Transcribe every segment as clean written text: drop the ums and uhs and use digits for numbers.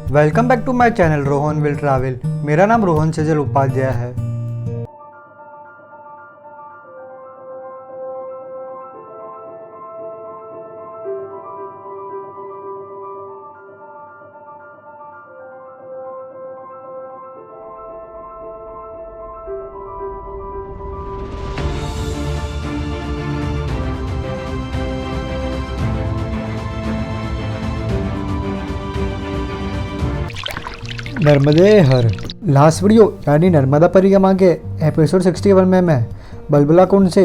Welcome back to my channel Rohan will travel. मेरा नाम रोहन सेजल उपाध्याय है। नर्मदे हर लास्ट वीडियो यानी नर्मदा परिक्रमा के एपिसोड 61 में मैं बलबला कुंड से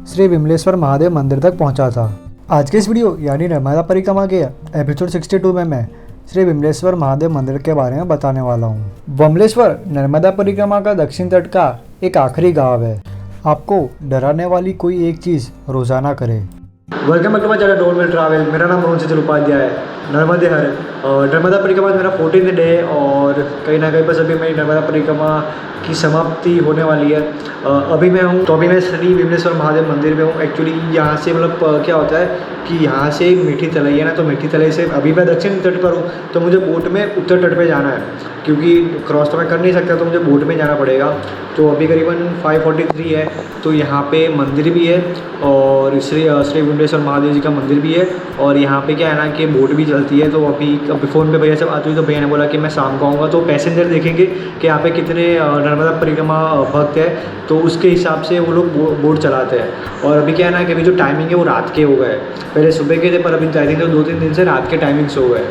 श्री विमलेश्वर महादेव मंदिर तक पहुंचा था। आज के इस वीडियो यानी नर्मदा परिक्रमा के एपिसोड 62 में मैं श्री विमलेश्वर महादेव मंदिर के बारे में बताने वाला हूं। विमलेश्वर नर्मदा परिक्रमा का दक्षिण तट का एक आखिरी गाँव है। आपको डराने वाली कोई एक चीज़ रोजाना करे। Welcome back to my channel Rohan will travel. मेरा नाम रोहन सेजल उपाध्याय है। नर्मदे हर नर्मदा परिक्रमा मेरा 14th डे है और कहीं ना कहीं बस अभी मेरी नर्मदा परिक्रमा की समाप्ति होने वाली है। अभी मैं हूँ अभी मैं श्री विमलेश्वर महादेव मंदिर में हूँ। एक्चुअली यहाँ से मतलब क्या होता है कि यहाँ से मीठी तलई है ना, तो मीठी तलई से अभी मैं दक्षिण तट पर हूँ तो मुझे बोट में उत्तर तट पे जाना है, क्योंकि क्रॉस तो मैं कर नहीं सकता, तो मुझे बोट में जाना पड़ेगा। तो अभी करीबन 5:43 है। तो यहाँ पे मंदिर भी है और श्री विमलेश्वर महादेव जी का मंदिर भी है और यहाँ पे क्या है ना कि बोट भी चलती है। तो अभी फ़ोन पे भैया से बात हुई तो भैया ने बोला कि मैं शाम को आऊँगा, तो पैसेंजर देखेंगे कि यहाँ पे कितने नर्मदा परिक्रमा भक्त है, तो उसके हिसाब से वो लोग बोट चलाते हैं। और अभी क्या है ना कि अभी जो टाइमिंग है वो रात के हो गए, पहले सुबह के थे पर अभी आई थिंक 2-3 दिन से रात के टाइमिंग्स हो गए।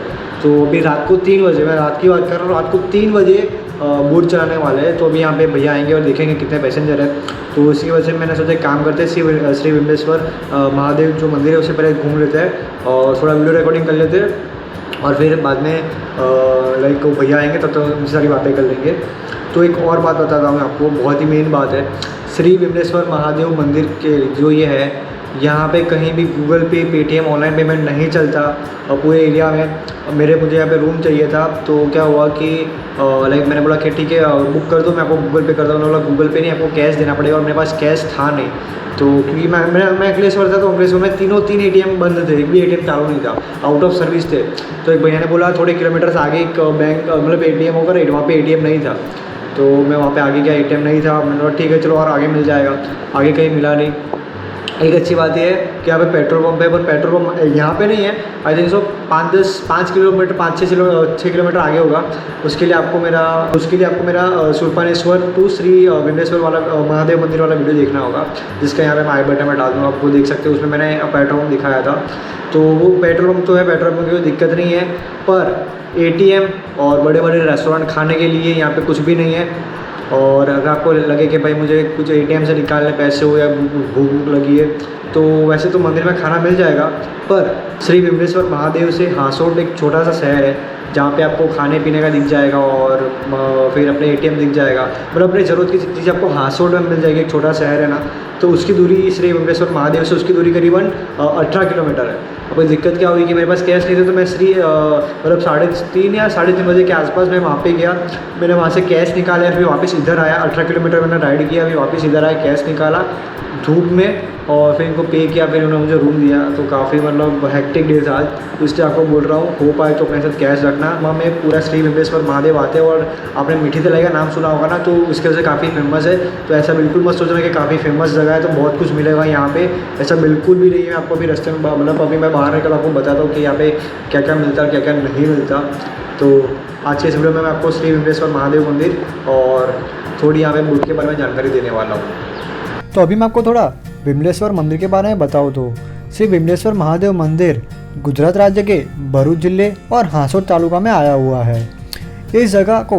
तो अभी रात को 3 बजे, मैं रात की बात कर रहा हूँ, रात को 3 बजे बोट चलाने वाले हैं। तो अभी यहाँ पे भैया आएंगे और देखेंगे कितने पैसेंजर है। तो इसी वजह से मैंने सोचा एक काम करते हैं, श्री विमलेश्वर महादेव जो मंदिर है उससे पहले घूम लेते हैं और थोड़ा वीडियो रिकॉर्डिंग कर लेते हैं और फिर बाद में लाइक वो भैया आएंगे तब तो सारी बातें कर लेंगे। तो एक और बात बताता हूँ आपको, बहुत ही मेन बात है। श्री विमलेश्वर महादेव मंदिर के जो ये है, यहाँ पे कहीं भी गूगल पे, पेटीएम, ऑनलाइन पेमेंट नहीं चलता पूरे एरिया में। मुझे यहाँ पे रूम चाहिए था, तो क्या हुआ कि लाइक मैंने बोला कि ठीक है बुक कर दो, मैं आपको गूगल पे करता हूँ। उन्होंने बोला गूगल पे नहीं, आपको कैश देना पड़ेगा और मेरे पास कैश था नहीं। तो क्योंकि मैं अखिलेश्वर था, तो अखिलेश्वर में तीन एटीएम बंद थे, एक भी एटीएम चालू नहीं था, आउट ऑफ सर्विस थे। तो एक भैया ने बोला थोड़े किलोमीटर से आगे एक बैंक मतलब एटीएम होगा, वहाँ पे एटीएम नहीं था। तो मैं वहाँ पे आगे गया, एटीएम नहीं था। मैंने बोला ठीक है चलो और आगे मिल जाएगा, आगे कहीं मिला नहीं। एक अच्छी बात यह है कि यहाँ पे पेट्रोल पंप है, पर पेट्रोल पंप यहाँ पे नहीं है। I think so 5 kilometre 5-6 kilometre आगे होगा। उसके लिए आपको मेरा सुरपानेश्वर टू श्री विमलेश्वर वाला महादेव मंदिर वाला वीडियो देखना होगा, जिसका यहाँ पे मैं आई बटन में डाल दूँगा, आपको देख सकते हो। उसमें मैंने पेट्रोल पंप दिखाया था। तो वो पेट्रोल पंप तो है, पेट्रोल पंप की कोई दिक्कत नहीं है, पर एटीएम और बड़े बड़े रेस्टोरेंट खाने के लिए यहाँ पे कुछ भी नहीं है। और अगर आपको लगे कि भाई मुझे कुछ एटीएम से निकालने पैसे हो या भूख लगी है, तो वैसे तो मंदिर में खाना मिल जाएगा। पर श्री विमलेश्वर महादेव से हासोट एक छोटा सा शहर है, जहाँ पे आपको खाने पीने का दिख जाएगा और फिर अपने एटीएम दिख जाएगा, मतलब अपनी ज़रूरत की चीज़ आपको हासोट में मिल जाएगी। एक छोटा शहर है ना, तो उसकी दूरी श्री विमलेश्वर महादेव से उसकी दूरी करीबन 18 किलोमीटर है। अब कोई दिक्कत क्या हुई कि मेरे पास कैश नहीं था, तो मैं मतलब 3:30 या 3:30 बजे के आसपास मैं वहाँ पे गया। मैंने वहाँ से कैश निकाला, फिर वापस इधर आया। 18 किलोमीटर मैंने राइड किया, फिर वापस इधर आया, कैश निकाला धूप में और फिर इनको पे किया, फिर उन्होंने मुझे रूम दिया। तो काफ़ी मतलब हेक्टिक डे था आज, इसलिए आपको बोल रहा हूँ हो पाए तो अपने साथ कैश रखना। वहाँ में पूरा श्री विमलेश्वर महादेव आते हैं और आपने मीठी तलाई का नाम सुना होगा ना, तो उसके वजह से काफ़ी फेमस है। तो ऐसा बिल्कुल मत सोचना कि काफ़ी फेमस जगह है तो बहुत कुछ मिलेगा यहाँ पे, ऐसा बिल्कुल भी नहीं है। आपको अभी रास्ते में मतलब अभी मैं बाहर निकल आपको बताता हूँ कि यहाँ पे क्या क्या मिलता है क्या क्या नहीं मिलता। तो आज के इस वीडियो में मैं आपको श्री विमलेश्वर महादेव मंदिर और थोड़ी यहाँ पे बोट के बारे में जानकारी देने वाला हूँ। तो अभी मैं आपको थोड़ा विमलेश्वर मंदिर के बारे में बताऊँ तो श्री विमलेश्वर महादेव मंदिर गुजरात राज्य के भरूच जिले और हासोट तालुका में आया हुआ है। इस जगह को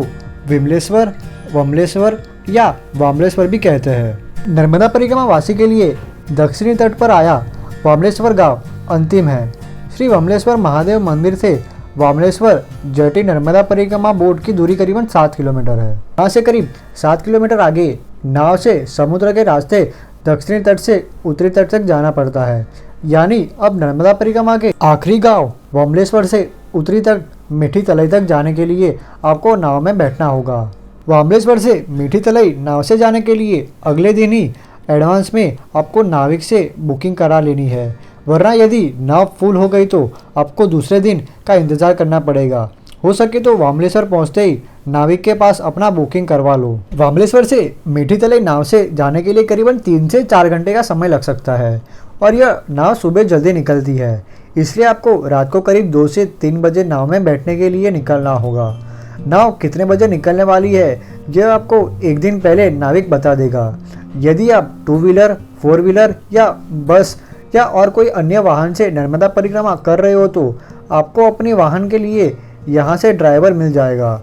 विमलेश्वर, वमलेश्वर या वामलेश्वर भी कहते हैं। नर्मदा परिक्रमा वासी के लिए दक्षिणी तट पर आया वामलेश्वर गांव अंतिम है। श्री वमलेश्वर महादेव मंदिर से वामलेश्वर जटी नर्मदा परिक्रमा बोट की दूरी करीबन 7 किलोमीटर है। यहाँ से करीब 7 किलोमीटर आगे नाव से समुद्र के रास्ते दक्षिणी तट से उत्तरी तट तक जाना पड़ता है। यानी अब नर्मदा परिक्रमा के आखिरी गांव वामलेश्वर से उत्तरी तट मीठी तलई तक जाने के लिए आपको नाव में बैठना होगा। वामलेश्वर से मीठी तलई नाव से जाने के लिए अगले दिन ही एडवांस में आपको नाविक से बुकिंग करा लेनी है, वरना यदि नाव फुल हो गई तो आपको दूसरे दिन का इंतज़ार करना पड़ेगा हो सके तो वामलेश्वर पहुंचते ही नाविक के पास अपना बुकिंग करवा लो। वामलेश्वर से मीठी तलाई नाव से जाने के लिए करीबन 3 से 4 घंटे का समय लग सकता है और यह नाव सुबह जल्दी निकलती है, इसलिए आपको रात को करीब 2 से 3 बजे नाव में बैठने के लिए निकलना होगा। नाव कितने बजे निकलने वाली है यह आपको एक दिन पहले नाविक बता देगा। यदि आप 2 व्हीलर, 4 व्हीलर या बस या और कोई अन्य वाहन से नर्मदा परिक्रमा कर रहे हो तो आपको अपने वाहन के लिए यहाँ से ड्राइवर मिल जाएगा,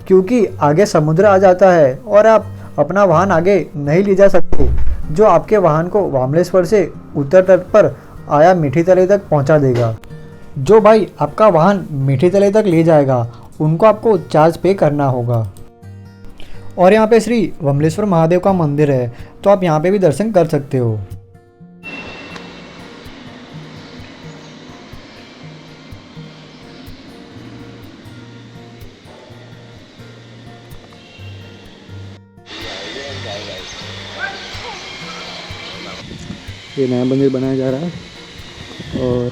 क्योंकि आगे समुद्र आ जाता है और आप अपना वाहन आगे नहीं ले जा सकते, जो आपके वाहन को वामलेश्वर से उत्तर तट पर आया मीठी तलाई तक पहुँचा देगा। जो भाई आपका वाहन मीठी तलाई तक ले जाएगा उनको आपको चार्ज पे करना होगा। और यहाँ पे श्री विमलेश्वर महादेव का मंदिर है, तो आप यहाँ पे भी दर्शन कर सकते हो। ये नया मंदिर बनाया जा रहा है और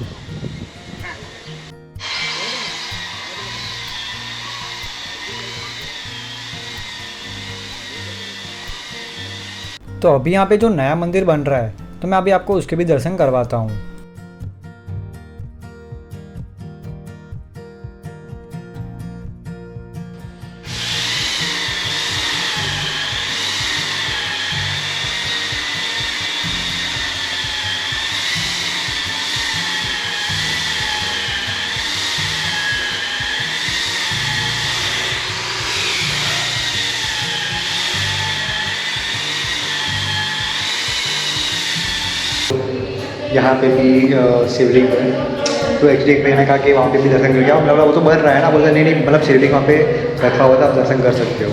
तो अभी यहाँ पे जो नया मंदिर बन रहा है तो मैं अभी आपको उसके भी दर्शन करवाता हूँ। यहाँ पे भी शिवलिंग है, तो एक्चुअली एक भैया ने कहा कि वहाँ पे भी दर्शन करके आओ। मतलब वो तो बन रहा है ना, बोलते नहीं नहीं मतलब शिवलिंग वहाँ पे रखा हुआ था, आप दर्शन कर सकते हो।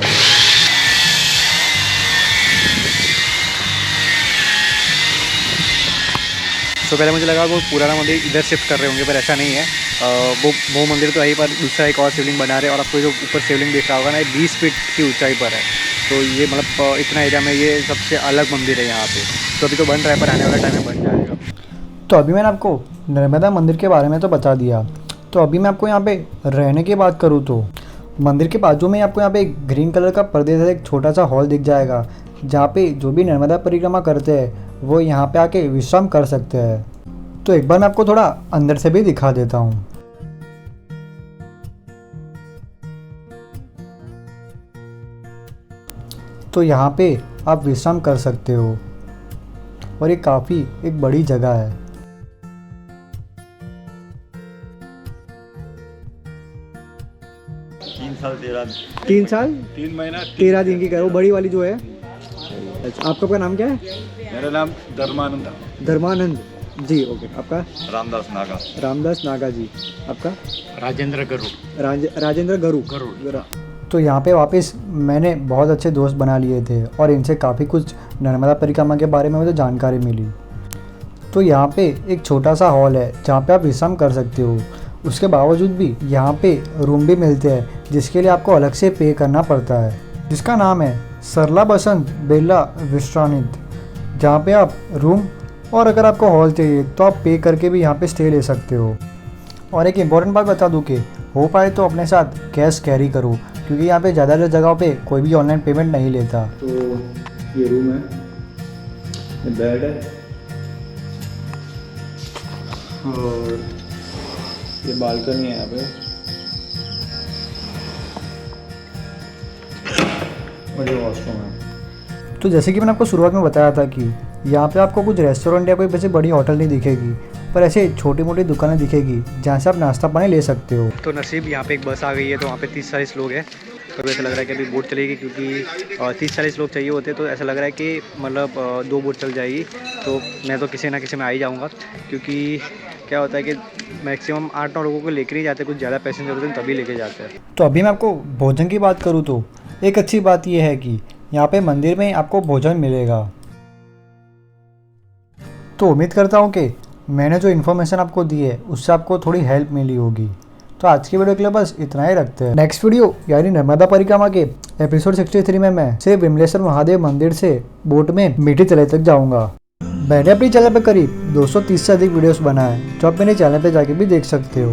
तो पहले मुझे लगा वो पुराना मंदिर इधर शिफ्ट कर रहे होंगे, पर ऐसा नहीं है। वो मंदिर तो यहीं पर दूसरा एक और शिवलिंग बना रहे हैं और आपको जो ऊपर शिवलिंग दिख रहा होगा ना, 20 फीट की ऊंचाई पर है। तो ये मतलब इतना एरिया में ये सबसे अलग मंदिर है यहाँ पे। तो अभी तो बन रहा है, पर आने वाला टाइम में बन जाएगा। तो अभी मैंने आपको नर्मदा मंदिर के बारे में तो बता दिया, तो अभी मैं आपको यहाँ पे रहने की बात करूँ तो मंदिर के बाजू में आपको यहाँ पे ग्रीन कलर का पर्दे से एक छोटा सा हॉल दिख जाएगा, जहाँ पे जो भी नर्मदा परिक्रमा करते हैं वो यहाँ पे आके विश्राम कर सकते हैं। तो एक बार मैं आपको थोड़ा अंदर से भी दिखा देता हूँ। तो यहाँ पे आप विश्राम कर सकते हो और ये काफ़ी एक बड़ी जगह है। 3 साल 3 महीना 13 दिन की करो, बड़ी वाली जो है। आपका नाम क्या है? मेरा नाम धर्मानंद। धर्मानंद जी, ओके। आपका? रामदास नागा जी। आपका? राजेंद्र गरू। तो यहाँ पे वापस मैंने बहुत अच्छे दोस्त बना लिए थे और इनसे काफ़ी कुछ नर्मदा परिक्रमा के बारे में मुझे जानकारी मिली। तो यहाँ पे एक छोटा सा हॉल है जहाँ पे आप विश्राम कर सकते हो। उसके बावजूद भी यहाँ पे रूम भी मिलते हैं, जिसके लिए आपको अलग से पे करना पड़ता है, जिसका नाम है सरला बसंत बेला विश्रानित, जहाँ पे आप रूम और अगर आपको हॉल चाहिए तो आप पे करके भी यहाँ पे स्टे ले सकते हो। और एक इम्पॉर्टेंट बात बता दूँ कि हो पाए तो अपने साथ कैश कैरी करो, क्योंकि यहाँ पे ज़्यादातर जगहों पे कोई भी ऑनलाइन पेमेंट नहीं लेता। तो ये रूम है, ये बेड है और ये बालकनी है। यहाँ पे और ये वॉशरूम है। तो जैसे कि मैंने आपको शुरुआत में बताया था कि यहाँ पे आपको कुछ रेस्टोरेंट या कोई वैसे बड़ी होटल नहीं दिखेगी, पर ऐसे छोटी मोटी दुकानें दिखेगी जहाँ से आप नाश्ता पानी ले सकते हो। तो नसीब यहाँ पे एक बस आ गई है, तो वहाँ पे 30-40 लोग हैं। तो ऐसा लग रहा है कि अभी बोट चलेगी, क्योंकि 30-40 लोग चाहिए होते, तो ऐसा लग रहा है कि मतलब 2 बोट चल जाएगी। तो मैं तो किसी ना किसी में आ ही जाऊँगा, क्योंकि क्या होता है कि मैक्सिमम 8-9 लोगों को लेकर ही जाते हैं, कुछ ज़्यादा पैसेंजर होते हैं तभी लेके जाते हैं। तो अभी मैं आपको भोजन की बात करूँ तो एक अच्छी बात यह है कि यहाँ पे मंदिर में आपको भोजन मिलेगा। तो उम्मीद करता हूँ कि मैंने जो इन्फॉर्मेशन आपको दी है उससे आपको थोड़ी हेल्प मिली होगी। तो आज की वीडियो के लिए बस इतना ही रखते हैं। नेक्स्ट वीडियो यानी नर्मदा परिक्रमा के एपिसोड 63 में मैं सिर्फ विमलेश्वर महादेव मंदिर से बोट में मीठी तलाई तक जाऊंगा। मैंने अपनी चैनल पर करीब 230 से अधिक वीडियोस बनाए, जो आप मेरे चैनल पर जाके भी देख सकते हो।